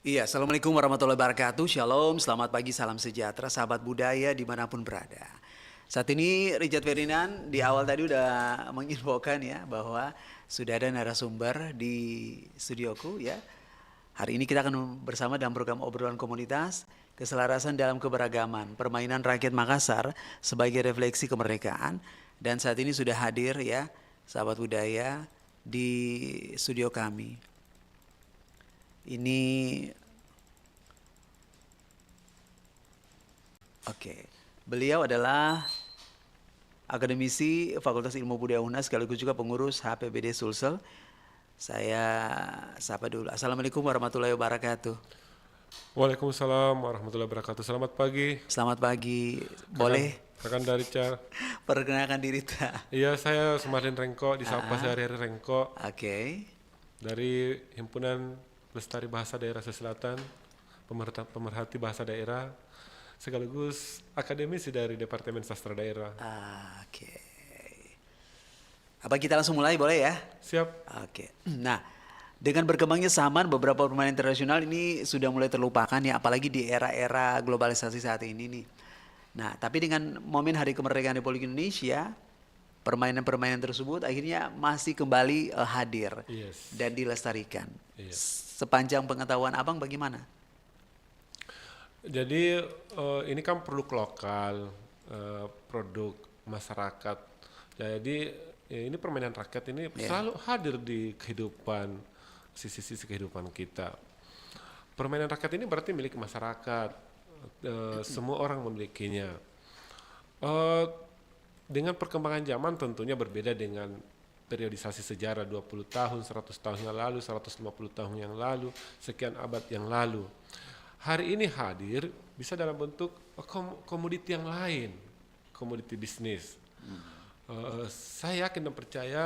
Iya, Assalamualaikum warahmatullahi wabarakatuh. Shalom, selamat pagi, salam sejahtera, sahabat budaya dimanapun berada. Saat ini Richard Ferdinand di awal tadi udah menginfokan ya bahwa sudah ada narasumber di studioku ya. Hari ini kita akan bersama dalam program obrolan komunitas keselarasan dalam keberagaman, permainan rakyat Makassar sebagai refleksi kemerdekaan. Dan saat ini sudah hadir ya sahabat budaya di studio kami. Ini Oke, beliau adalah akademisi Fakultas Ilmu Budaya UNAS sekaligus juga pengurus HPBD Sulsel. Saya sapa dulu. Assalamualaikum warahmatullahi wabarakatuh. Waalaikumsalam warahmatullahi wabarakatuh. Selamat pagi, Selamat pagi. rekan Boleh rekan dari Car. perkenalkan diri tak? Iya, saya Sumarlin Rengko, disapa sehari-hari Rengko Oke. dari Himpunan Lestari Bahasa Daerah Sulawesi Selatan, pemerhati bahasa daerah, sekaligus akademisi dari Departemen Sastra Daerah. Oke. Apa kita langsung mulai boleh ya? Siap. Oke. Nah, dengan berkembangnya zaman beberapa permainan internasional ini sudah mulai terlupakan ya, apalagi di era-era globalisasi saat ini nih. Nah, tapi dengan momen Hari Kemerdekaan Republik Indonesia, permainan-permainan tersebut akhirnya masih kembali hadir Yes. dan dilestarikan. Iya. Sepanjang pengetahuan Abang bagaimana? Jadi ini kan produk lokal, produk masyarakat. Jadi ini permainan rakyat ini selalu hadir di kehidupan, sisi-sisi kehidupan kita. Permainan rakyat ini berarti milik masyarakat, semua orang memilikinya. Eh, dengan perkembangan zaman tentunya berbeda dengan periodisasi sejarah 20 tahun, 100 tahun yang lalu, 150 tahun yang lalu, sekian abad yang lalu. Hari ini hadir bisa dalam bentuk komoditi yang lain, komoditi bisnis. Saya yakin dan percaya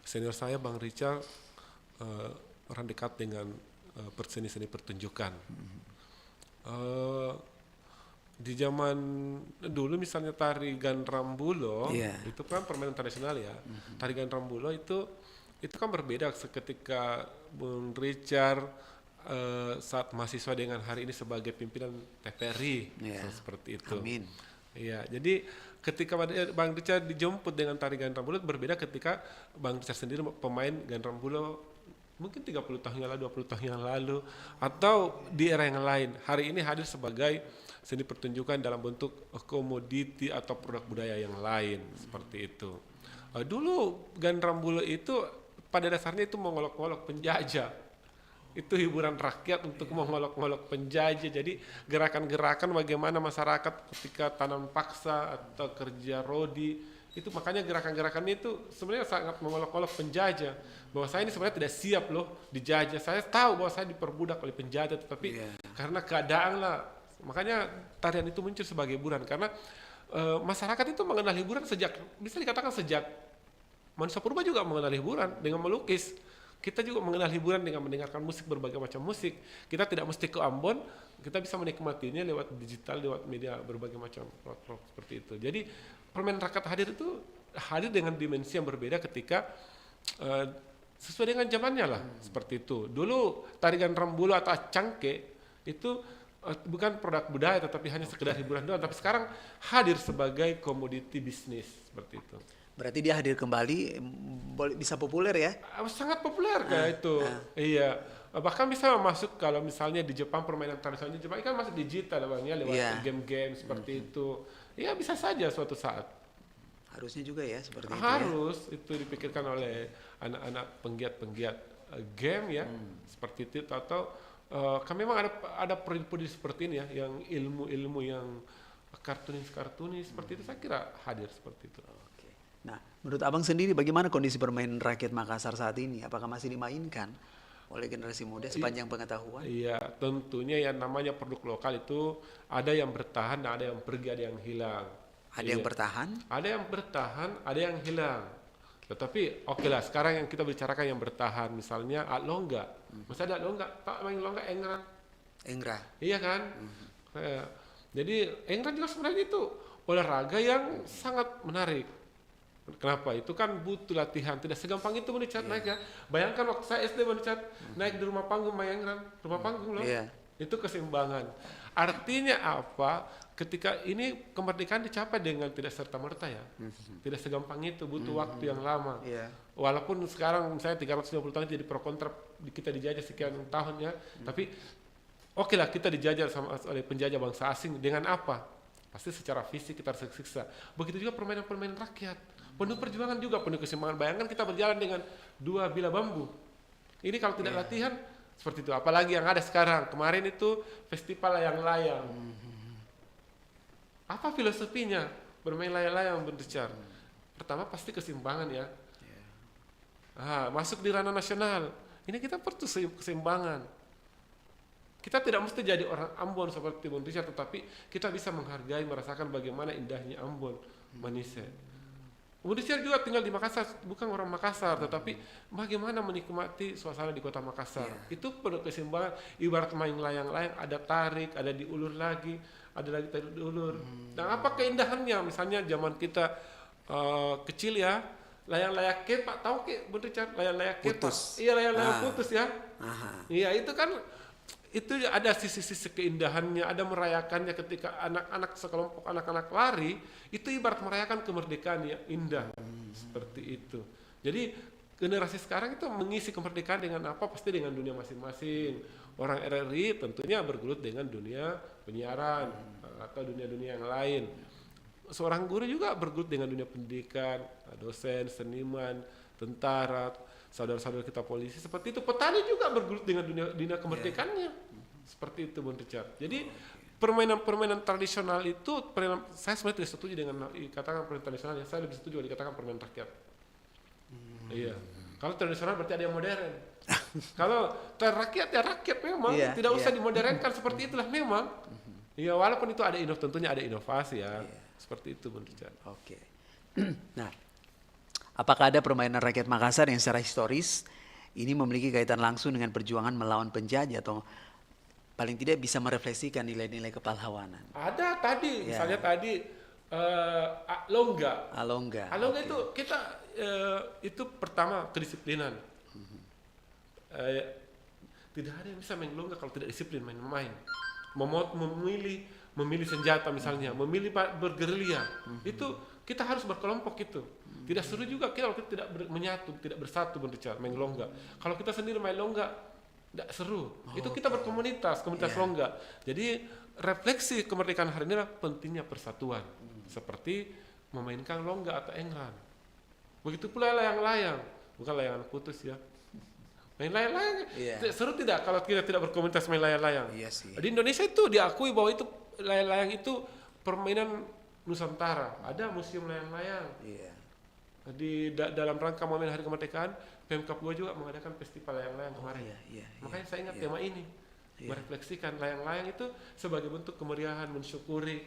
senior saya Bang Richard orang dekat dengan seni-seni pertunjukan. Di zaman dulu misalnya tari Gandrambulo, itu kan permainan tradisional ya. Tari Gandrambulo itu kan berbeda seketika Bung Richard saat mahasiswa dengan hari ini sebagai pimpinan TPRI, seperti itu. Amin. Iya, jadi ketika Bang Richard dijemput dengan tari Gandrambulo berbeda ketika Bang Richard sendiri pemain Gandrambulo mungkin 30 tahun yang lalu, 20 tahun yang lalu, atau di era yang lain. Hari ini hadir sebagai seni pertunjukan dalam bentuk komoditi atau produk budaya yang lain, seperti itu. Dulu Gandrambulo itu pada dasarnya itu mengolok-olok penjajah. Itu hiburan rakyat untuk mengolok-olok penjajah. Jadi gerakan-gerakan bagaimana masyarakat ketika tanam paksa atau kerja rodi, itu makanya gerakan-gerakannya itu sebenarnya sangat mengolok-olok penjajah. Bahwa saya ini sebenarnya tidak siap loh dijajah. Saya tahu bahwa saya diperbudak oleh penjajah, tetapi karena keadaan lah. Makanya tarian itu muncul sebagai hiburan karena masyarakat itu mengenal hiburan sejak, bisa dikatakan sejak manusia purba juga mengenal hiburan dengan melukis. Kita juga mengenal hiburan dengan mendengarkan musik, berbagai macam musik. Kita tidak mesti ke Ambon, kita bisa menikmatinya lewat digital, lewat media berbagai macam platform seperti itu. Jadi permainan rakyat hadir itu hadir dengan dimensi yang berbeda ketika sesuai dengan zamannya lah, seperti itu. Dulu tari Gandrambulo atau cangke itu bukan produk budaya tetapi hanya sekedar hiburan doang, tapi sekarang hadir sebagai komoditi bisnis, seperti itu. Berarti dia hadir kembali, bisa populer ya? Sangat populer kayak itu. Iya. Bahkan bisa masuk kalau misalnya di Jepang permainan tradisional di Jepang kan masuk digital Bang ya, lewat game-game seperti itu. Ya bisa saja suatu saat. Harusnya juga ya seperti itu. Harus itu dipikirkan oleh anak-anak penggiat-penggiat game ya, seperti itu atau kan memang ada prodi-prodi seperti ini ya, yang ilmu-ilmu yang kartunis seperti itu saya kira hadir seperti itu. Nah, menurut Abang sendiri bagaimana kondisi permainan rakyat Makassar saat ini? Apakah masih dimainkan oleh generasi muda sepanjang pengetahuan? Iya, tentunya yang namanya produk lokal itu ada yang bertahan, ada yang pergi, ada yang hilang. Ada yang bertahan? Ada yang bertahan, ada yang hilang. Tetapi oke lah, sekarang yang kita bicarakan yang bertahan, misalnya At Longga. Misalnya At Longga, Pak main Longga Engran. Engra. Iya kan? Jadi Engran juga sebenarnya itu olahraga yang sangat menarik. Kenapa? Itu kan butuh latihan. Tidak segampang itu mencat naik ya. Bayangkan waktu saya SD mencat naik di rumah panggung Mayangran, rumah panggung loh. Iya. Itu keseimbangan. Artinya apa? Ketika ini kemerdekaan dicapai dengan tidak serta-merta ya. Tidak segampang itu, butuh waktu yang lama. Iya. Walaupun sekarang misalnya 350 tahun jadi pro kontra, kita dijajah sekian tahun ya. Tapi oke lah, kita dijajah oleh penjajah bangsa asing dengan apa? Pasti secara fisik kita harus tersiksa. Begitu juga permainan-permainan rakyat. Penuh perjuangan juga, penuh keseimbangan. Bayangkan kita berjalan dengan 2 bilah bambu. Ini kalau tidak latihan seperti itu. Apalagi yang ada sekarang. Kemarin itu festival layang-layang. Apa filosofinya bermain layang-layang berdecar? Pertama pasti keseimbangan ya. Masuk di ranah nasional. Ini kita perlu keseimbangan. Kita tidak mesti jadi orang Ambon seperti Bung Richard, tetapi kita bisa menghargai, merasakan bagaimana indahnya Ambon, Manise. Bung Richard juga tinggal di Makassar, bukan orang Makassar, tetapi bagaimana menikmati suasana di kota Makassar. Itu perlu keseimbangan. Ibarat main layang-layang, ada tarik, ada diulur lagi, ada lagi tarik diulur. Dan apa keindahannya? Misalnya zaman kita kecil ya, layang-layang kepak, tahu ke Bung Richard? Layang-layang kepak. Putus. Iya, layang-layang putus ya. Iya, itu kan itu ada sisi-sisi keindahannya, ada merayakannya ketika anak-anak sekelompok anak-anak lari, itu ibarat merayakan kemerdekaan yang indah. Seperti itu. Jadi generasi sekarang itu mengisi kemerdekaan dengan apa? Pasti dengan dunia masing-masing. Orang RRI tentunya bergelut dengan dunia penyiaran atau dunia-dunia yang lain. Seorang guru juga bergelut dengan dunia pendidikan, dosen, seniman, tentara, saudara-saudara kita polisi. Seperti itu. Petani juga bergelut dengan dunia kemerdekaannya. Seperti itu Bung Richard. Jadi permainan-permainan tradisional itu, saya sebenarnya tidak setuju dengan dikatakan permainan tradisional. Saya lebih setuju dikatakan permainan rakyat. Iya. Kalau tradisional berarti ada yang modern. Kalau rakyat ya rakyat memang. Tidak usah dimodernkan, seperti itulah memang. Iya, walaupun itu ada tentunya ada inovasi ya. Seperti itu Bung Richard. Oke. Nah, apakah ada permainan rakyat Makassar yang secara historis ini memiliki kaitan langsung dengan perjuangan melawan penjajah atau paling tidak bisa merefleksikan nilai-nilai kepahlawanan? Ada tadi, misalnya tadi Alongga. Alongga Itu kita itu pertama kedisiplinan. Tidak ada yang bisa main longga kalau tidak disiplin main-main. Memilih senjata misalnya, memilih bergerilya. Itu kita harus berkelompok itu. Tidak seru juga kita kalau kita tidak menyatu, tidak bersatu berbicara main longga. Kalau kita sendiri main longga tidak seru. Itu kita berkomunitas, komunitas longga. Jadi refleksi kemerdekaan hari ini adalah pentingnya persatuan. Seperti memainkan longga atau engran. Begitu pula layang-layang, bukan layangan putus ya. Main layang-layang, seru tidak kalau kita tidak berkomunitas main layang-layang? Iya sih. Di Indonesia itu diakui bahwa itu layang-layang itu permainan Nusantara. Ada museum layang-layang. Iya. Di dalam rangka momen Hari Kemerdekaan, Pemkab gua juga mengadakan festival layang-layang kemarin. Makanya saya ingat tema ini, merefleksikan layang-layang itu sebagai bentuk kemeriahan, mensyukuri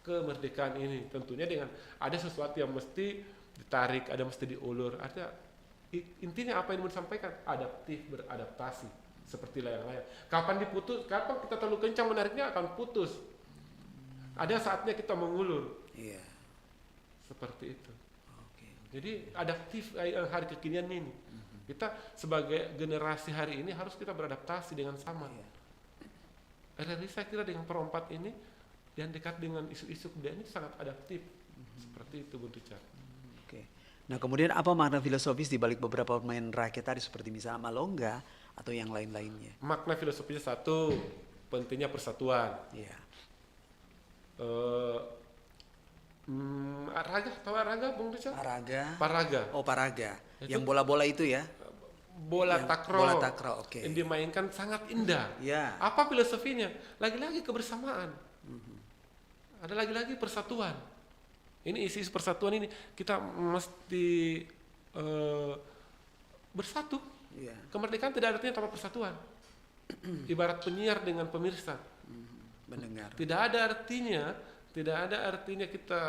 kemerdekaan ini. Tentunya dengan ada sesuatu yang mesti ditarik, ada mesti diulur. Intinya apa yang mau disampaikan? Adaptif, beradaptasi, seperti layang-layang. Kapan diputus? Kapan kita terlalu kencang menariknya akan putus. Ada saatnya kita mengulur. Iya. Seperti itu. Jadi adaptif hari kekinian ini. Kita sebagai generasi hari ini harus kita beradaptasi dengan sama. RRI saya kira dengan perempat ini yang dekat dengan isu-isu kebudayaan ini sangat adaptif. Seperti itu Bung Richard. Oke. Nah kemudian apa makna filosofis di balik beberapa permainan rakyat tadi seperti misalnya malongga atau yang lain-lainnya? Makna filosofisnya satu, pentingnya persatuan. Iya. Raga, tahu raga Bung Richard? Paraga. Oh paraga. Yang bola-bola itu ya? Bola takraw. Bola takraw, oke. Yang dimainkan sangat indah. Ya. Apa filosofinya? Lagi-lagi kebersamaan. Ada lagi-lagi persatuan. Ini isi persatuan ini kita mesti bersatu. Ya. Kemerdekaan tidak artinya tanpa persatuan. Ibarat penyiar dengan pemirsa. Mendengar. Tidak ada artinya kita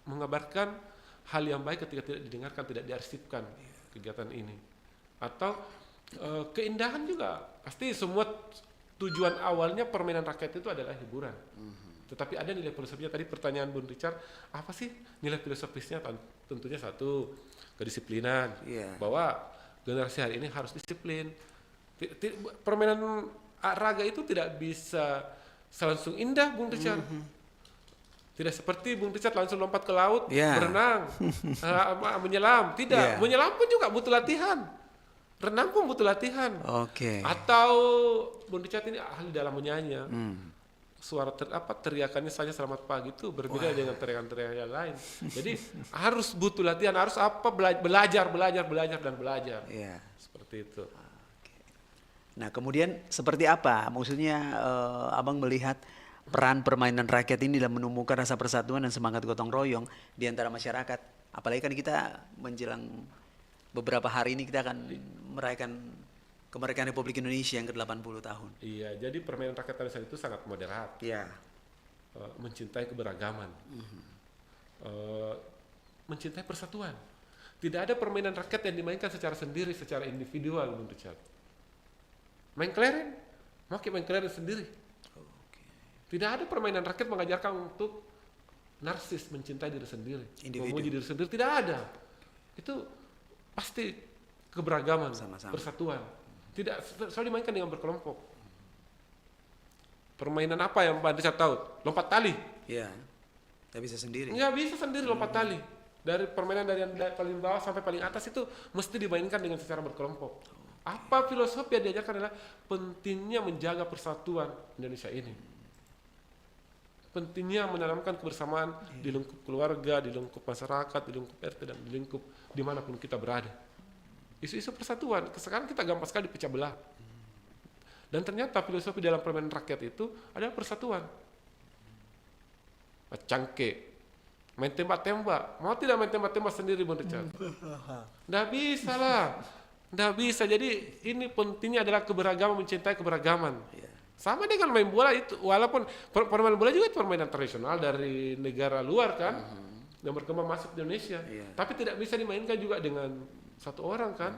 mengabarkan hal yang baik ketika tidak didengarkan, tidak diarsipkan kegiatan ini. Atau keindahan juga. Pasti semua tujuan awalnya permainan rakyat itu adalah hiburan. Tetapi ada nilai filosofisnya. Tadi pertanyaan Bung Richard, apa sih nilai filosofisnya? Tentunya satu, kedisiplinan. Iya. Bahwa generasi hari ini harus disiplin. Permainan raga itu tidak bisa langsung indah, Bung Richard. Tidak seperti Bung Richard langsung lompat ke laut, berenang, menyelam. Tidak, menyelam pun juga butuh latihan. Renang pun butuh latihan. Atau Bung Richard ini ahli dalam menyanyi. Suara teriakannya saja selamat pagi itu berbeda dengan teriakan-teriakan yang lain. Jadi harus butuh latihan, harus belajar. Seperti itu. Nah, kemudian seperti apa? Maksudnya Abang melihat peran permainan rakyat ini dalam menumbuhkan rasa persatuan dan semangat gotong royong di antara masyarakat. Apalagi kan kita menjelang beberapa hari ini kita akan merayakan kemerdekaan Republik Indonesia yang ke-80 tahun. Iya, jadi permainan rakyat tradisional itu sangat moderat. Iya. Mencintai keberagaman. Mencintai persatuan. Tidak ada permainan rakyat yang dimainkan secara sendiri, secara individual, Bung Richard. Main kelereng, main kelereng sendiri. Tidak ada permainan rakyat mengajarkan untuk narsis, mencintai diri sendiri, memuji diri sendiri. Tidak ada. Itu pasti keberagaman, persatuan. Tidak selalu dimainkan dengan berkelompok. Permainan apa yang Mbak Richard tahu? Lompat tali. Iya. Tidak bisa sendiri. Nggak bisa sendiri lompat tali. Dari permainan dari yang paling bawah sampai paling atas itu mesti dimainkan dengan secara berkelompok. Apa filosofi yang diajarkan adalah pentingnya menjaga persatuan Indonesia ini. Pentingnya menanamkan kebersamaan di lingkup keluarga, di lingkup masyarakat, di lingkup RT, dan di lingkup dimanapun kita berada. Isu-isu persatuan, sekarang kita gampang sekali pecah belah. Dan ternyata filosofi dalam permainan rakyat itu adalah persatuan. Cangke, main tembak-tembak. Mau tidak main tembak-tembak sendiri, Bung Richard? Nggak bisa lah. Nggak bisa. Jadi ini pentingnya adalah keberagaman, mencintai keberagaman. Sama dengan main bola itu, walaupun permainan bola juga itu permainan tradisional dari negara luar kan, yang berkembang masuk di Indonesia. Tapi tidak bisa dimainkan juga dengan satu orang kan,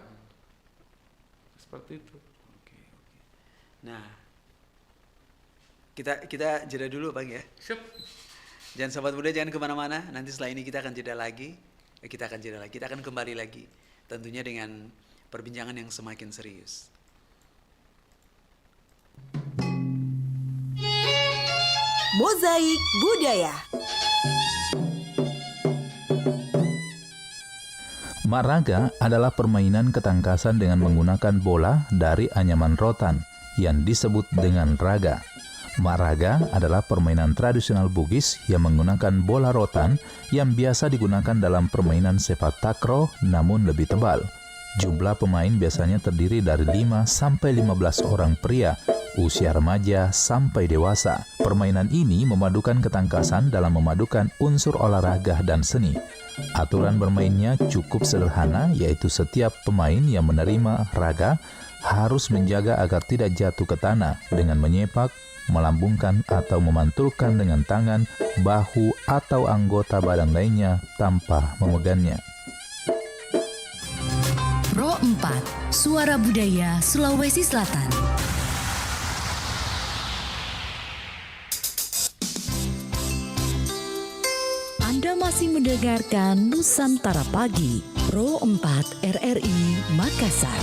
seperti itu. Nah, kita jeda dulu Bang ya. Siap. Jangan Sobat Muda, jangan kemana-mana. Nanti setelah ini kita akan jeda lagi. Kita akan kembali lagi. Tentunya dengan perbincangan yang semakin serius. Mozaik Budaya. Maraga adalah permainan ketangkasan dengan menggunakan bola dari anyaman rotan yang disebut dengan raga. Maraga adalah permainan tradisional Bugis yang menggunakan bola rotan yang biasa digunakan dalam permainan sepak takraw namun lebih tebal. Jumlah pemain biasanya terdiri dari 5 sampai 15 orang pria, usia remaja sampai dewasa. Permainan ini memadukan ketangkasan dalam memadukan unsur olahraga dan seni. Aturan bermainnya cukup sederhana, yaitu setiap pemain yang menerima raga harus menjaga agar tidak jatuh ke tanah dengan menyepak, melambungkan atau memantulkan dengan tangan, bahu, atau anggota badan lainnya tanpa memegangnya. Pro 4, Suara Budaya Sulawesi Selatan. Anda masih mendengarkan Nusantara Pagi, Pro 4 RRI Makassar.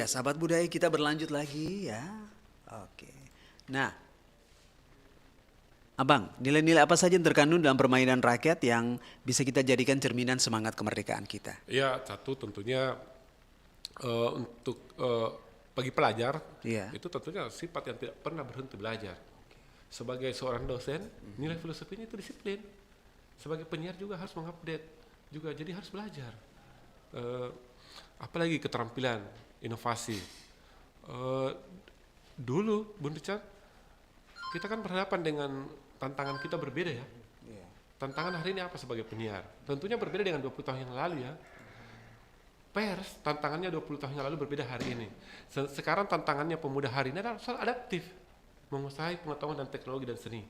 Sahabat budaya, kita berlanjut lagi ya. Oke. Nah, Abang, nilai-nilai apa saja yang terkandung dalam permainan rakyat yang bisa kita jadikan cerminan semangat kemerdekaan kita? Ya, satu tentunya untuk bagi pelajar Iya. itu tentunya sifat yang tidak pernah berhenti belajar. Sebagai seorang dosen, nilai filosofinya itu disiplin. Sebagai penyiar juga harus mengupdate juga, jadi harus belajar. Apalagi keterampilan, inovasi. Dulu, Bung Richard, kita kan berhadapan dengan tantangan kita berbeda ya. Tantangan hari ini apa sebagai penyiar? Tentunya berbeda dengan 20 tahun yang lalu ya. Pers, tantangannya 20 tahun yang lalu berbeda hari ini. Sekarang tantangannya pemuda hari ini adalah soal adaptif. Menguasai pengetahuan dan teknologi dan seni.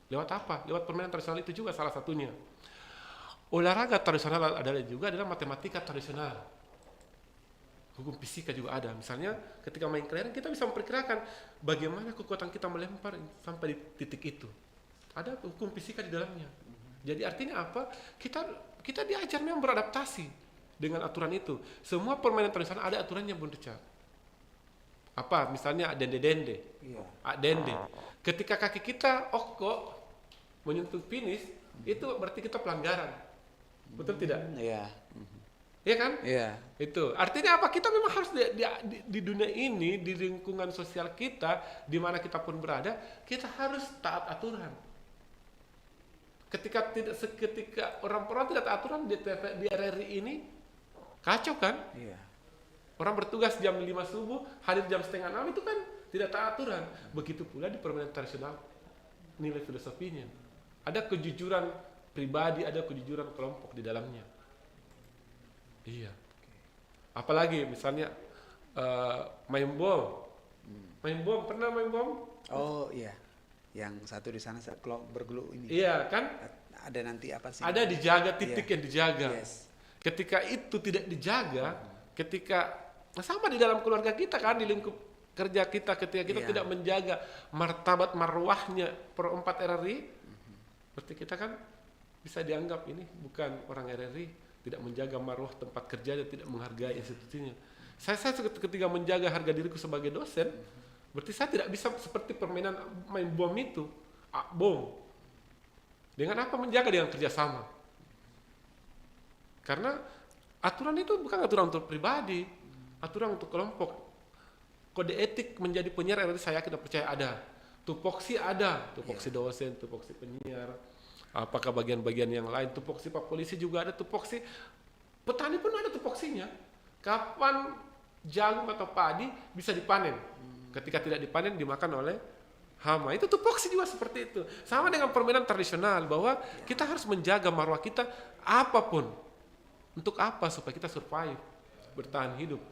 Lewat apa? Lewat permainan tradisional itu juga salah satunya. Olahraga tradisional adalah matematika tradisional. Hukum fisika juga ada. Misalnya ketika main kelereng kita bisa memperkirakan bagaimana kekuatan kita melempar sampai di titik itu. Ada hukum fisika di dalamnya. Jadi artinya apa? Kita diajar memang beradaptasi dengan aturan itu. Semua permainan tradisional ada aturannya, Bung Richard. Apa? Misalnya dende-dende. Dende. Ketika kaki kita okok menyentuh finish, itu berarti kita pelanggaran. Betul tidak? Iya. Iya kan? Iya. Itu artinya apa? Kita memang harus di dunia ini, di lingkungan sosial kita, di mana kita pun berada, kita harus taat aturan. Ketika orang-orang tidak taat aturan di RRI ini, kacau kan? Iya. Orang bertugas jam 5 subuh, hadir jam setengah 6 itu kan tidak taat aturan. Begitu pula di permainan tradisional, nilai filosofinya. Ada kejujuran pribadi, ada kejujuran kelompok di dalamnya. Iya. Apalagi misalnya main bom. Main bom, pernah main bom? Oh iya. Yang satu di sana bergelut ini. Iya kan? Ada nanti apa sih? Ada dijaga titik Iya. yang dijaga. Yes. Ketika itu tidak dijaga, ketika sama di dalam keluarga kita kan, di lingkup kerja kita, ketika kita Iya. tidak menjaga martabat marwahnya per 4 RRI, berarti kita kan bisa dianggap ini bukan orang RRI, tidak menjaga marwah tempat kerja dan tidak menghargai institusinya. Saya ketika menjaga harga diriku sebagai dosen, berarti saya tidak bisa seperti permainan main bom itu, bom. Dengan apa menjaga? Dengan kerjasama. Karena aturan itu bukan aturan untuk pribadi, aturan untuk kelompok. Kode etik menjadi penyiar RRI saya yakin dan percaya ada. Tupoksi ada, tupoksi dosen, tupoksi penyiar. Apakah bagian-bagian yang lain, tupoksi Pak Polisi juga ada, tupoksi petani pun ada tupoksinya. Kapan jagung atau padi bisa dipanen? Ketika tidak dipanen dimakan oleh hama. Itu tupoksi juga seperti itu. Sama dengan permainan tradisional bahwa kita harus menjaga marwah kita apapun. Untuk apa? Supaya kita survive, bertahan hidup.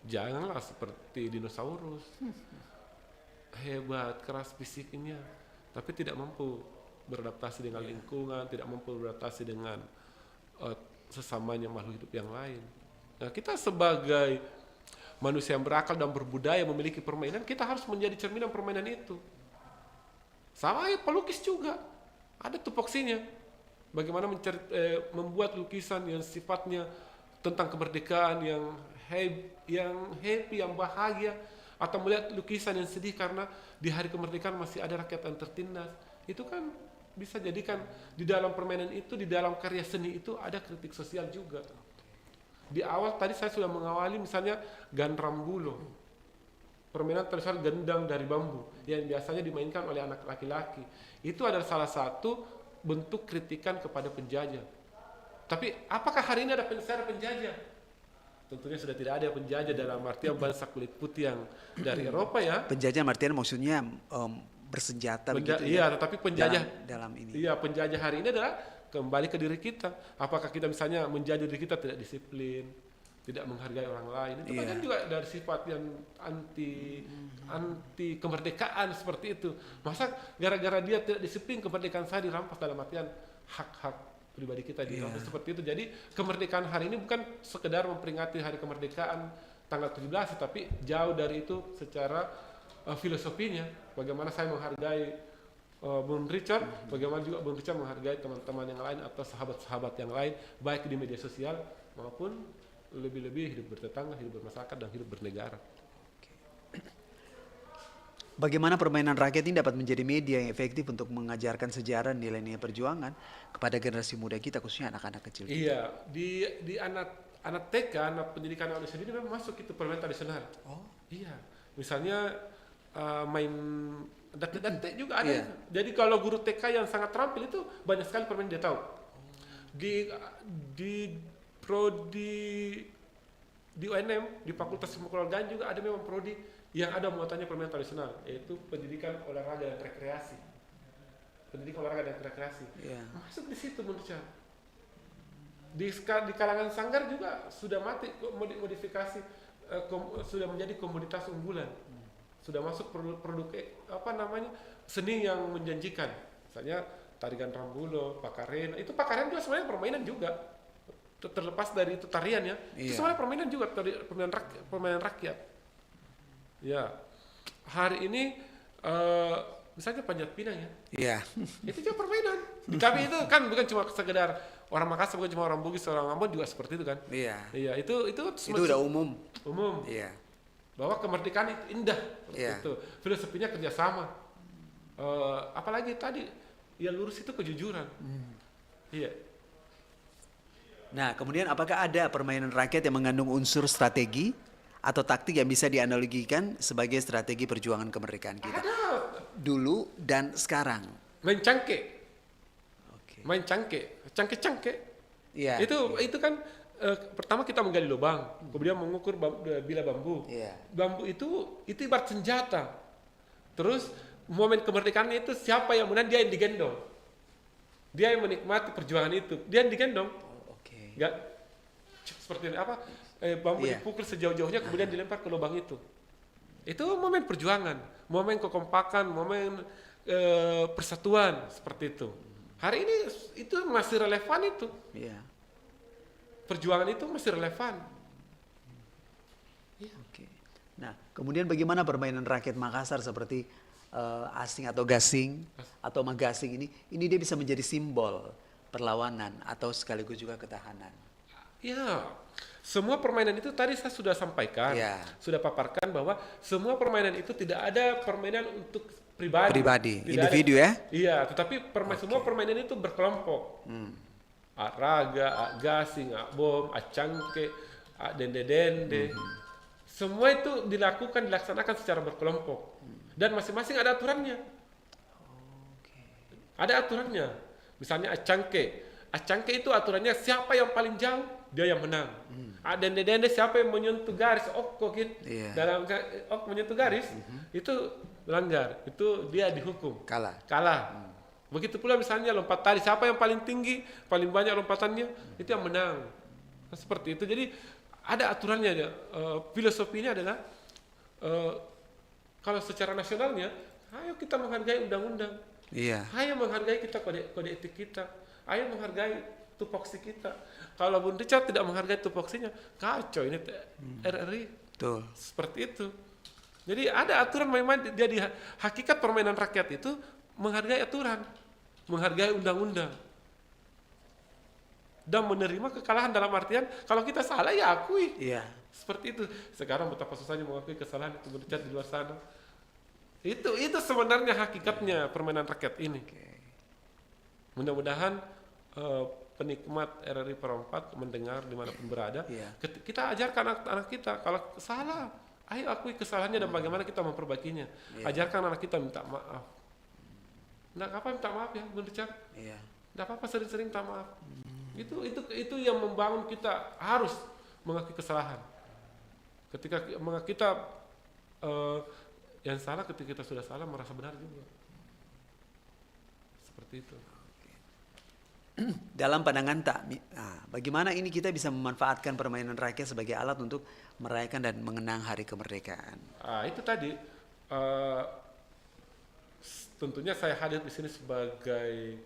Janganlah seperti dinosaurus. Hebat, keras fisiknya, tapi tidak mampu beradaptasi dengan lingkungan, tidak mampu beradaptasi dengan sesamanya makhluk hidup yang lain. Nah, kita sebagai manusia yang berakal dan berbudaya memiliki permainan, kita harus menjadi cerminan permainan itu. Sama ya pelukis juga, ada tupoksinya. Bagaimana membuat lukisan yang sifatnya tentang kemerdekaan, yang happy, yang bahagia, atau melihat lukisan yang sedih karena di hari kemerdekaan masih ada rakyat yang tertindas. Itu kan bisa jadikan di dalam permainan itu, di dalam karya seni itu ada kritik sosial juga. Di awal tadi saya sudah mengawali misalnya Gandrambulo, permainan tradisional gendang dari bambu yang biasanya dimainkan oleh anak laki-laki. Itu adalah salah satu bentuk kritikan kepada penjajah. Tapi apakah hari ini ada penjajah? Tentunya sudah tidak ada penjajah dalam artian bangsa kulit putih yang dari Eropa ya. Penjajah artinya maksudnya bersenjata begitu Iya, ya. tetapi penjajah dalam ini. Iya, penjajah hari ini adalah kembali ke diri kita. Apakah kita misalnya menjadi diri kita tidak disiplin, tidak menghargai orang lain? Itu kan juga dari sifat yang anti kemerdekaan seperti itu. Masa gara-gara dia tidak disiplin, kemerdekaan saya dirampas dalam artian hak-hak pribadi kita dirampas seperti itu. Jadi kemerdekaan hari ini bukan sekedar memperingati hari kemerdekaan tanggal 17, tapi jauh dari itu secara filosofinya. Bagaimana saya menghargai Bung Richard, bagaimana juga Bung Richard menghargai teman-teman yang lain atau sahabat-sahabat yang lain, baik di media sosial maupun lebih-lebih hidup bertetangga, hidup bermasyarakat, dan hidup bernegara. Bagaimana permainan rakyat ini dapat menjadi media yang efektif untuk mengajarkan sejarah nilai-nilai perjuangan kepada generasi muda kita, khususnya anak-anak kecil kita? Iya, di anak TK, anak pendidikan awal sendiri memang masuk itu permainan tradisional. Oh, Iya, misalnya main dante-dante juga ada. Iya. Jadi kalau guru TK yang sangat terampil itu banyak sekali permainan dia tahu. Di prodi di UNM, di Fakultas Ilmu Keluargaan juga ada memang prodi yang ada muatannya permainan tradisional, yaitu pendidikan olahraga dan rekreasi. Pendidikan olahraga dan rekreasi. iya. Masuk di situ menurut saya. Di kalangan sanggar juga sudah modifikasi, sudah menjadi komoditas unggulan. Sudah masuk produk seni yang menjanjikan. Misalnya tarian Rambulo, Pakarena. Itu Pakarena juga sebenarnya permainan juga. Terlepas dari itu tarian ya. Itu Iya. sebenarnya permainan juga, permainan rakyat. Ya. Hari ini misalnya Panjat Pinang ya. Iya. Itu juga permainan. Tapi itu kan bukan cuma sekedar orang Makassar, bukan cuma orang Bugis, orang Ambon juga seperti itu kan. Iya. Iya, itu Itu udah umum. umum. Iya. Bahwa kemerdekaan itu indah. Iya. Itu filosofinya kerjasama. Apalagi tadi yang lurus itu kejujuran. Iya. Nah, kemudian apakah ada permainan rakyat yang mengandung unsur strategi atau taktik yang bisa dianalogikan sebagai strategi perjuangan kemerdekaan kita? Ada Dulu dan sekarang. main cangke, Oke. main cangke. Iya. Itu kan pertama kita menggali lubang, kemudian mengukur bilah bambu. Iya. Bambu itu ibarat senjata. Terus momen kemerdekaan itu siapa yang menang, dia yang digendong. Dia yang menikmati perjuangan itu, dia yang digendong. Oh, oke. Enggak seperti apa? Bambu Iya. dipukul sejauh-jauhnya kemudian dilempar ke lubang itu. Itu momen perjuangan, momen kekompakan, momen persatuan seperti itu. Hari ini itu masih relevan itu. Iya. Perjuangan itu masih relevan. Oke. Nah, kemudian bagaimana permainan rakyat Makassar seperti asing atau gasing atau magasing ini dia bisa menjadi simbol perlawanan atau sekaligus juga ketahanan. Ya, semua permainan itu tadi saya sudah sampaikan, Ya. sudah paparkan bahwa semua permainan itu tidak ada permainan untuk pribadi. Tidak Individu ada. ya? Iya, tetapi semua permainan itu berkelompok. Raga, gasing, bom, cangke, dende-dende. Semua itu dilaksanakan secara berkelompok. Dan masing-masing ada aturannya. Ada aturannya. Misalnya cangke. Cangke itu aturannya siapa yang paling jauh, dia yang menang. Dende-dende siapa yang menyentuh garis, Iya. dalam menyentuh garis, itu melanggar. Itu dia dihukum. Kalah. Begitu pula misalnya lompat tali, siapa yang paling tinggi, paling banyak lompatannya, itu yang menang. Nah, seperti itu. Jadi ada aturannya. Filosofinya adalah kalau secara nasionalnya, ayo kita menghargai undang-undang. Iya. Ayo menghargai kita kode etik kita. Ayo menghargai tupoksi kita. Kalau Bung Richard tidak menghargai tupoksinya, kacau ini RRI. Betul. Seperti itu. Jadi ada aturan memang dia di hakikat permainan rakyat itu menghargai aturan, menghargai undang-undang. Dan menerima kekalahan dalam artian kalau kita salah ya akui. Iya. Seperti itu. Sekarang betapa susahnya mengakui kesalahan itu bercat di luar sana. Itu sebenarnya hakikatnya permainan rakyat ini. Mudah-mudahan penikmat RRI Perempat mendengar dimanapun berada. Iya. Kita ajarkan anak-anak kita kalau salah, ayo akui kesalahannya dan bagaimana kita memperbaikinya. Iya. Ajarkan anak kita minta maaf. Nggak apa minta maaf ya, Bung Richard. Iya. Nggak apa-apa sering-sering minta maaf. Itu yang membangun kita harus mengakui kesalahan. Ketika kita yang salah, ketika kita sudah salah merasa benar juga. Seperti itu. Dalam pandangan bagaimana ini kita bisa memanfaatkan permainan rakyat sebagai alat untuk merayakan dan mengenang hari kemerdekaan? Itu tadi tentunya saya hadir di sini sebagai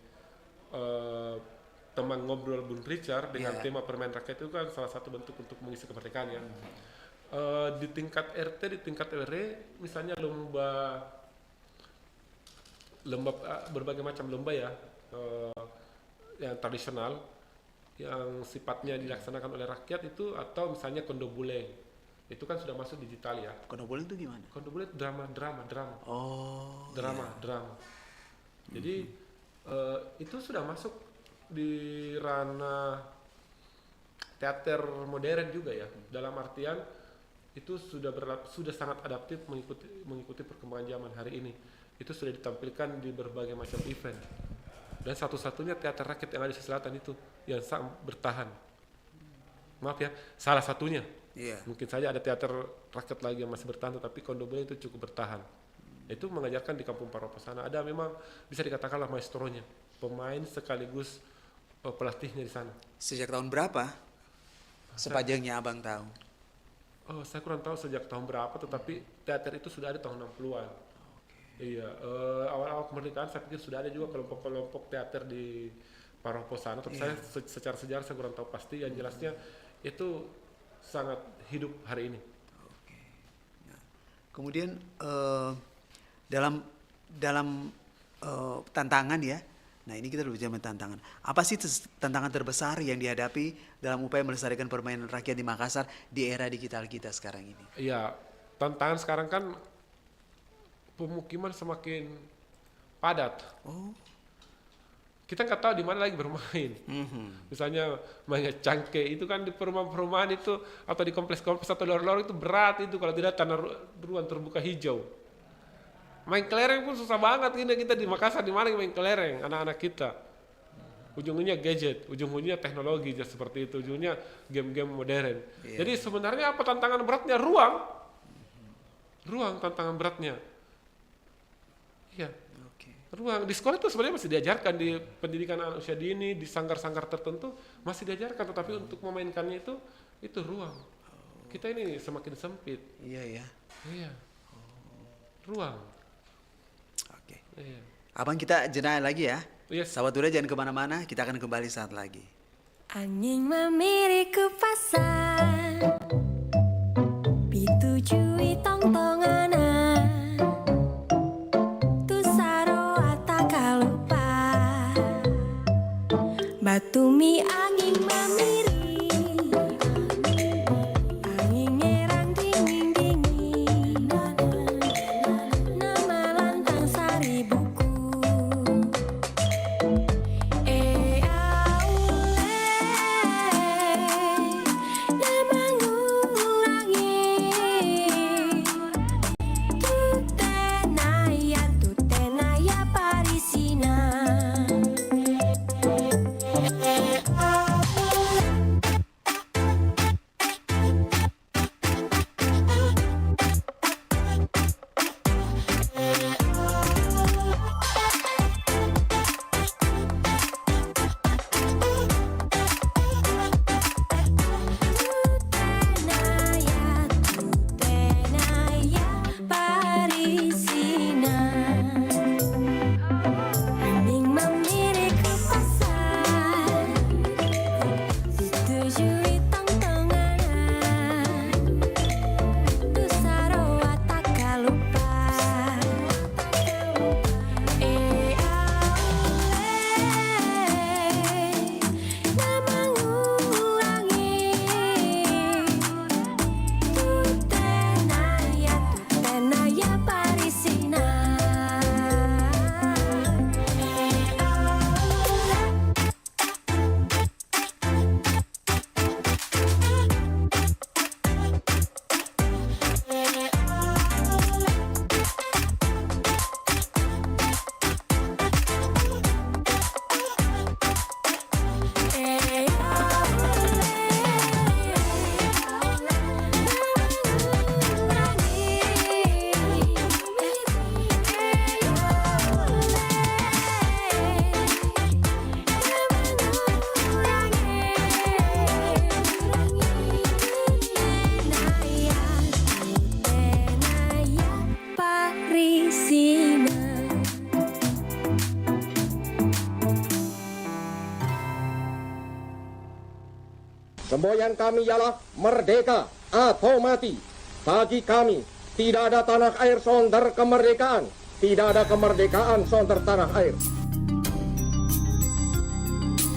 teman ngobrol Bung Richard dengan tema permainan rakyat itu kan salah satu bentuk untuk mengisi kemerdekaan ya. Di tingkat RT, di tingkat RW, misalnya lomba berbagai macam lomba ya, yang tradisional, yang sifatnya dilaksanakan oleh rakyat itu, atau misalnya kondo bule, Itu kan sudah masuk digital ya. Kondobolen itu gimana? Kondobolen drama. Oh. Drama. Jadi itu sudah masuk di ranah teater modern juga ya. Dalam artian itu sudah sangat adaptif mengikuti perkembangan zaman hari ini. Itu sudah ditampilkan di berbagai macam event. Dan satu-satunya teater rakyat yang ada di selatan itu yang bertahan. Maaf ya, salah satunya. Iya. Mungkin saja ada teater rakyat lagi yang masih bertahan, tapi Kondobolen itu cukup bertahan. Itu mengajarkan di Kampung Paropo sana. Ada memang bisa dikatakanlah maestronya, pemain sekaligus pelatihnya di sana. Sejak tahun berapa? Sepanjangnya abang tahu. Oh, saya kurang tahu sejak tahun berapa, tetapi teater itu sudah ada tahun 60-an. Iya, awal-awal kemerdekaan saya pikir sudah ada juga kelompok-kelompok teater di Paropo sana, tapi saya secara sejarah saya kurang tahu pasti. Yang jelasnya itu sangat hidup hari ini. Oke. Nah, kemudian dalam tantangan ya. Nah, ini kita berbicara tantangan. Apa sih tantangan terbesar yang dihadapi dalam upaya melestarikan permainan rakyat di Makassar di era digital kita sekarang ini? Iya, tantangan sekarang kan pemukiman semakin padat. Oh. Kita nggak tahu di mana lagi bermain. Misalnya mainnya cangke itu kan di perumahan-perumahan itu atau di kompleks-kompleks atau lorong-lorong itu berat itu kalau tidak tanah ruang terbuka hijau. Main kelereng pun susah banget kita di Makassar, di mana main kelereng anak-anak kita. Ujung-ujungnya gadget, ujung-ujungnya teknologi seperti itu, ujungnya game-game modern. Yeah. Jadi sebenarnya apa tantangan beratnya? Ruang tantangan beratnya. Iya. Okay. Ruang di sekolah itu sebenarnya masih diajarkan di pendidikan anak usia dini, di sanggar-sanggar tertentu masih diajarkan, tetapi untuk memainkannya itu ruang. Kita ini semakin sempit. Iya ya. Iya. Ruang. Oke. Iya. Abang kita jeda lagi ya. Yes. Sahabat Buddha jangan kemana-mana, kita akan kembali saat lagi. Angin memiri ke pasar, pitujui tongtongana, tu saro ataka lupa, batumi angin memiri, angin ngerang dingin-dingin, nama lantang sari buku. Semboyan kami ialah merdeka atau mati. Bagi kami, tidak ada tanah air sonder kemerdekaan. Tidak ada kemerdekaan sonder tanah air.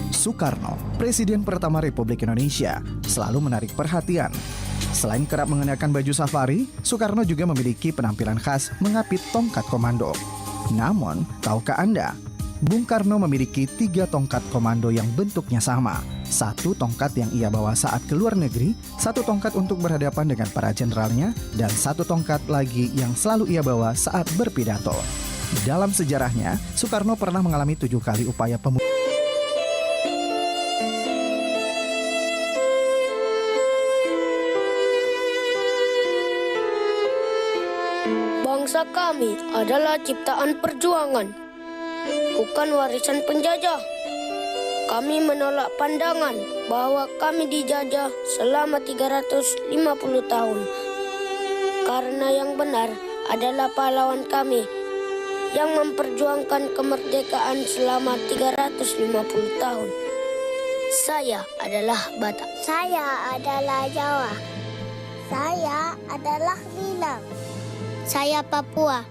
Soekarno, Presiden pertama Republik Indonesia, selalu menarik perhatian. Selain kerap mengenakan baju safari, Soekarno juga memiliki penampilan khas mengapit tongkat komando. Namun, tahukah Anda, Bung Karno memiliki 3 tongkat komando yang bentuknya sama. 1 tongkat yang ia bawa saat ke luar negeri, 1 tongkat untuk berhadapan dengan para jenderalnya, dan 1 tongkat lagi yang selalu ia bawa saat berpidato. Dalam sejarahnya, Soekarno pernah mengalami 7 kali upaya pembunuhan. Bangsa kami adalah ciptaan perjuangan, bukan warisan penjajah. Kami menolak pandangan bahwa kami dijajah selama 350 tahun. Karena yang benar adalah pahlawan kami yang memperjuangkan kemerdekaan selama 350 tahun. Saya adalah Batak. Saya adalah Jawa. Saya adalah Minang. Saya Papua.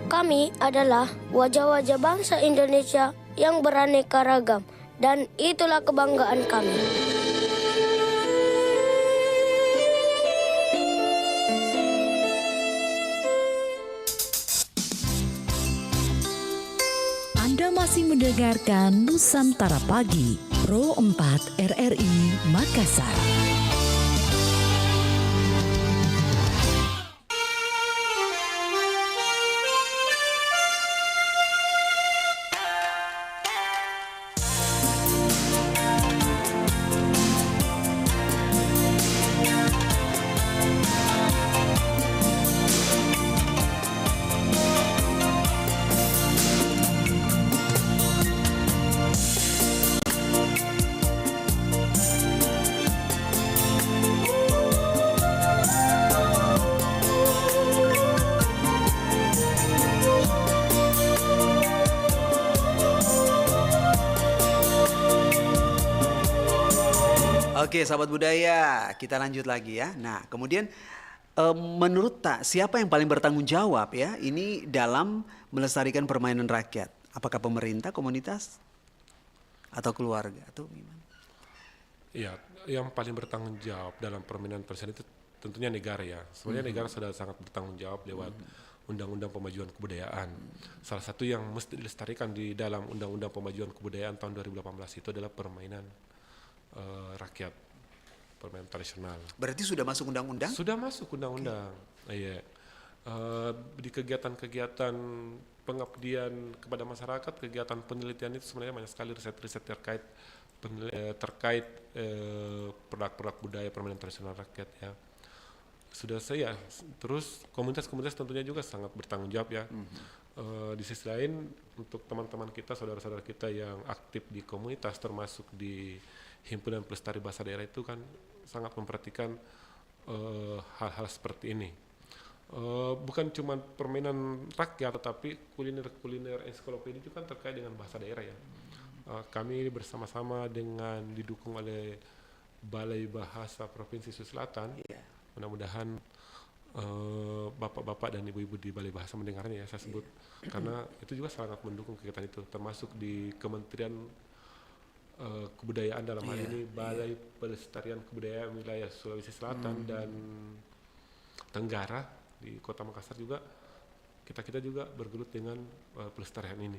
Kami adalah wajah-wajah bangsa Indonesia yang beraneka ragam, dan itulah kebanggaan kami. Anda masih mendengarkan Nusantara Pagi, Pro 4 RRI Makassar. Oke, sahabat budaya, kita lanjut lagi ya. Nah, kemudian menurut Tak, siapa yang paling bertanggung jawab ya ini dalam melestarikan permainan rakyat? Apakah pemerintah, komunitas, atau keluarga, atau gimana? Ya, yang paling bertanggung jawab dalam permainan tradisional itu tentunya negara ya. Sebenarnya negara sudah sangat bertanggung jawab lewat Undang-Undang Pemajuan Kebudayaan. Salah satu yang mesti dilestarikan di dalam Undang-Undang Pemajuan Kebudayaan tahun 2018 itu adalah permainan rakyat, permainan tradisional. Berarti sudah masuk undang-undang? Sudah masuk undang-undang. Iya. Di kegiatan-kegiatan pengabdian kepada masyarakat, kegiatan penelitian itu sebenarnya banyak sekali riset-riset terkait produk-produk budaya permainan tradisional rakyat ya. Sudah saya terus komunitas-komunitas tentunya juga sangat bertanggung jawab ya. Di sisi lain untuk teman-teman kita, saudara-saudara kita yang aktif di komunitas termasuk di Himpunan Pelestari Bahasa Daerah itu kan sangat memperhatikan hal-hal seperti ini. Bukan cuma permainan rakyat, tetapi kuliner-kuliner ensiklopedi itu kan terkait dengan bahasa daerah ya. Kami bersama-sama dengan didukung oleh Balai Bahasa Provinsi Sulawesi Selatan. Mudah-mudahan bapak-bapak dan ibu-ibu di Balai Bahasa mendengarnya ya saya sebut, karena itu juga sangat mendukung kegiatan itu, termasuk di Kementerian Kebudayaan dalam hal ini Balai Pelestarian Kebudayaan Wilayah Sulawesi Selatan dan Tenggara di Kota Makassar juga kita juga bergelut dengan pelestarian ini.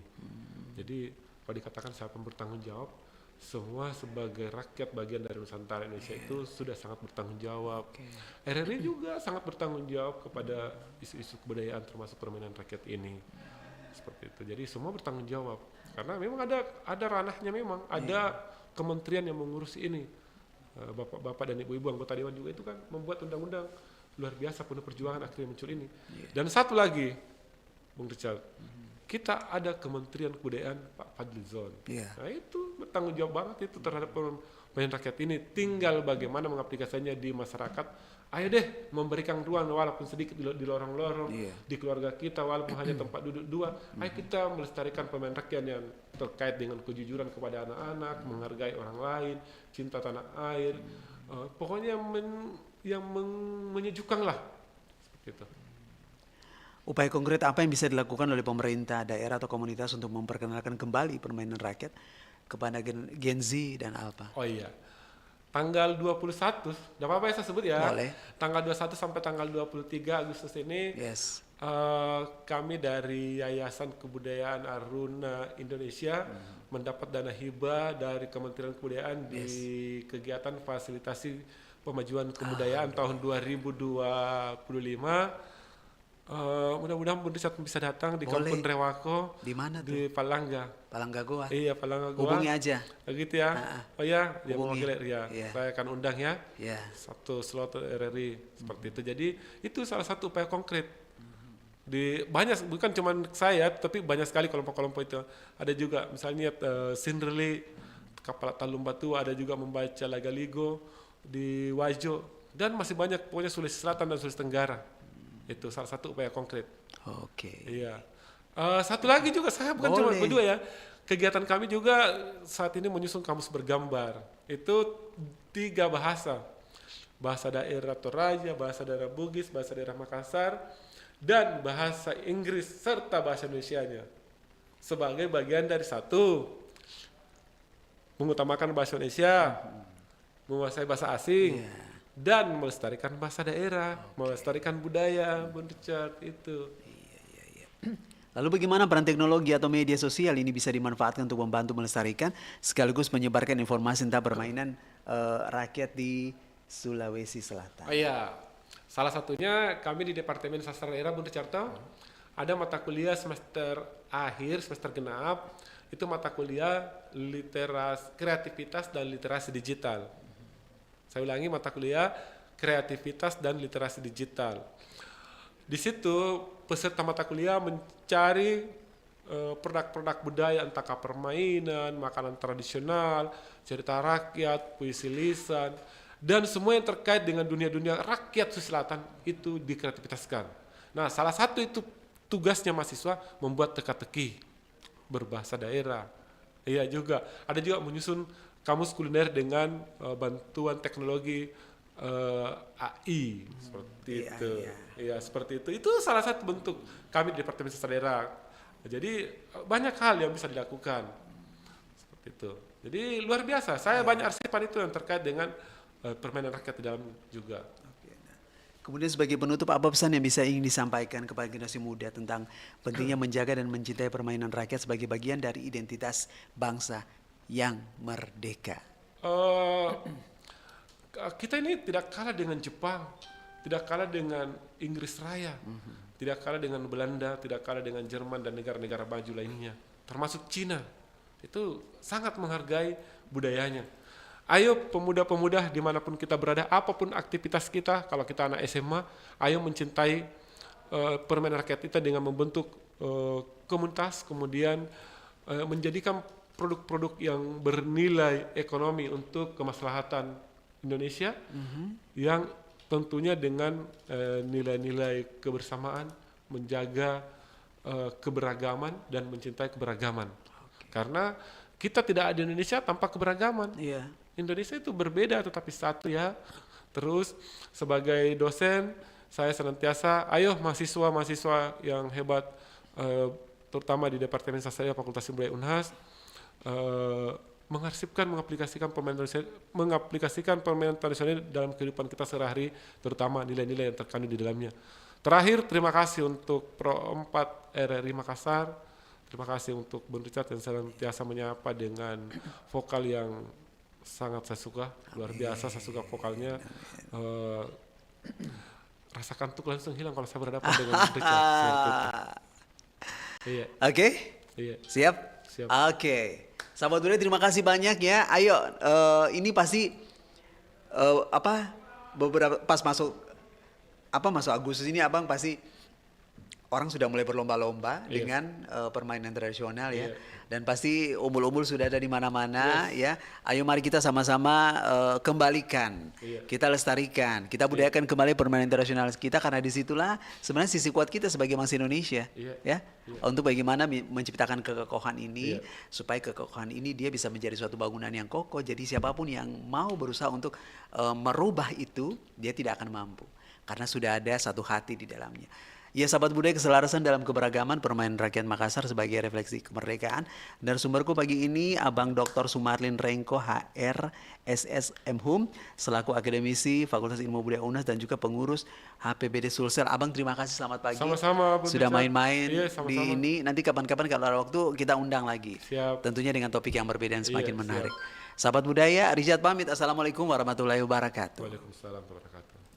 Jadi kalau dikatakan siapa yang bertanggung jawab, semua sebagai rakyat bagian dari Nusantara Indonesia itu sudah sangat bertanggung jawab. RRI juga sangat bertanggung jawab kepada isu-isu kebudayaan termasuk permainan rakyat ini. Seperti itu. Jadi semua bertanggung jawab. Karena memang ada ranahnya, memang ada kementerian yang mengurusi ini. Bapak-bapak dan ibu-ibu anggota dewan juga itu kan membuat undang-undang luar biasa penuh perjuangan akhirnya muncul ini. Dan satu lagi, Bung Richard, kita ada Kementerian Kebudayaan Pak Fadlizon. Nah itu bertanggung jawab banget itu terhadap permainan rakyat ini. Tinggal bagaimana mengaplikasikannya di masyarakat. Ayo deh memberikan ruang walaupun sedikit di lorong-lorong, di keluarga kita walaupun hanya tempat duduk dua. Ayo kita melestarikan pemain rakyat yang terkait dengan kejujuran kepada anak-anak, menghargai orang lain, cinta tanah air. Pokoknya yang menyejukkan lah. Seperti itu. Upaya konkret apa yang bisa dilakukan oleh pemerintah, daerah atau komunitas untuk memperkenalkan kembali permainan rakyat kepada Gen Z dan Alpha? Oh iya. tanggal 21, tidak apa-apa ya saya sebut ya. Boleh. Tanggal 21 sampai tanggal 23 Agustus ini Yes. kami dari Yayasan Kebudayaan Aruna Indonesia mendapat dana hibah dari Kementerian Kebudayaan di kegiatan fasilitasi pemajuan kebudayaan tahun 2025. Mudah-mudahan Bung Richard bisa datang di Boleh. Kampung Rewako Di mana tuh? di Palangga. Palangga Goa. Iya, Palangga Goa. Hubungi aja. Begitu ya. Oh ya, dia Hubungi. mewakili ya. Iya. Saya akan undang ya. Ya. Satu slot RRI seperti itu. Jadi itu salah satu upaya konkret. Di banyak, bukan cuma saya, tapi banyak sekali kelompok-kelompok itu. Ada juga misalnya Sinreli, Kepala Talum Batu, ada juga membaca Lagaligo di Wajo, dan masih banyak, pokoknya Sulawesi Selatan dan Sulawesi Tenggara. Itu salah satu upaya konkret. Oke. Iya. Satu lagi juga, saya bukan cuma Boleh. berdua ya. Kegiatan kami juga saat ini menyusun kamus bergambar. Itu 3 bahasa. Bahasa daerah Toraja, bahasa daerah Bugis, bahasa daerah Makassar, dan bahasa Inggris serta bahasa Indonesianya. Sebagai bagian dari satu, mengutamakan bahasa Indonesia, menguasai bahasa asing, dan melestarikan bahasa daerah, melestarikan budaya, Bung Richard, itu. Lalu bagaimana peran teknologi atau media sosial ini bisa dimanfaatkan untuk membantu melestarikan sekaligus menyebarkan informasi tentang permainan rakyat di Sulawesi Selatan? Oh iya, salah satunya kami di Departemen Sastra Daerah Bung Richard, ada mata kuliah semester akhir, semester genap, itu mata kuliah kreativitas dan literasi digital. Saya ulangi, mata kuliah kreativitas dan literasi digital. Di situ peserta mata kuliah mencari produk-produk budaya, entah permainan, makanan tradisional, cerita rakyat, puisi lisan, dan semua yang terkait dengan dunia-dunia rakyat Sulawesi Selatan itu dikreativitaskan. Nah, salah satu itu tugasnya mahasiswa membuat teka-teki berbahasa daerah. Iya juga, ada juga menyusun kamus kuliner dengan bantuan teknologi AI seperti itu. Iya, seperti itu. Itu salah satu bentuk kami di Departemen Sastra Daerah. Jadi banyak hal yang bisa dilakukan seperti itu. Jadi luar biasa. Saya banyak arsipan itu yang terkait dengan permainan rakyat di dalam juga. Kemudian sebagai penutup, apa pesan yang bisa ingin disampaikan kepada generasi muda tentang pentingnya menjaga dan mencintai permainan rakyat sebagai bagian dari identitas bangsa yang merdeka? Kita ini tidak kalah dengan Jepang, tidak kalah dengan Inggris Raya, tidak kalah dengan Belanda, tidak kalah dengan Jerman dan negara-negara maju lainnya, termasuk Cina. Itu sangat menghargai budayanya. Ayo pemuda-pemuda dimanapun kita berada, apapun aktivitas kita, kalau kita anak SMA, ayo mencintai permainan rakyat kita dengan membentuk komunitas, kemudian menjadikan produk-produk yang bernilai ekonomi untuk kemaslahatan Indonesia, yang tentunya dengan nilai-nilai kebersamaan, menjaga keberagaman dan mencintai keberagaman. Karena kita tidak ada Indonesia tanpa keberagaman. Iya. Indonesia itu berbeda tetapi satu ya. Terus sebagai dosen saya senantiasa, ayo mahasiswa-mahasiswa yang hebat, terutama di Departemen Sastra Fakultas Budaya Unhas, mengaplikasikan permainan tradisional dalam kehidupan kita sehari-hari, terutama nilai-nilai yang terkandung di dalamnya. Terakhir, terima kasih untuk Pro 4 RRI Makassar. Terima kasih untuk Bung Richard yang senantiasa menyapa dengan vokal yang sangat saya suka, luar biasa saya suka vokalnya. Rasa kantuk langsung hilang kalau saya berhadapan dengan Bung Richard. Iya. Oke? Iya. Siap? Siap. Oke. Sahabat budaya, terima kasih banyak ya. Ayo, ini pasti beberapa pas masuk Agustus ini abang pasti orang sudah mulai berlomba-lomba dengan permainan tradisional ya. Dan pasti umbul-umbul sudah ada di mana-mana ya. Ayo mari kita sama-sama kembalikan, kita lestarikan, kita budayakan kembali permainan tradisional kita, karena disitulah sebenarnya sisi kuat kita sebagai bangsa Indonesia ya. Untuk bagaimana menciptakan kekokohan ini, supaya kekokohan ini dia bisa menjadi suatu bangunan yang kokoh. Jadi siapapun yang mau berusaha untuk merubah itu, dia tidak akan mampu, karena sudah ada satu hati di dalamnya. Ya, sahabat budaya, keselarasan dalam keberagaman permainan rakyat Makassar sebagai refleksi kemerdekaan. Dan sumberku pagi ini Abang Dr. Sumarlin Rengko HR SSM Hum selaku akademisi Fakultas Ilmu Budaya UNAS dan juga pengurus HPBD Sulsel. Abang, terima kasih, selamat pagi. Sama-sama, Bu Sudah Richard. main-main Iya, di sama-sama. ini. Nanti kapan-kapan kalau ada waktu kita undang lagi. Siap. Tentunya dengan topik yang berbeda dan semakin Iya, menarik. Sahabat budaya, Rizat pamit. Assalamualaikum warahmatullahi wabarakatuh. Waalaikumsalam warahmatullahi wabarakatuh.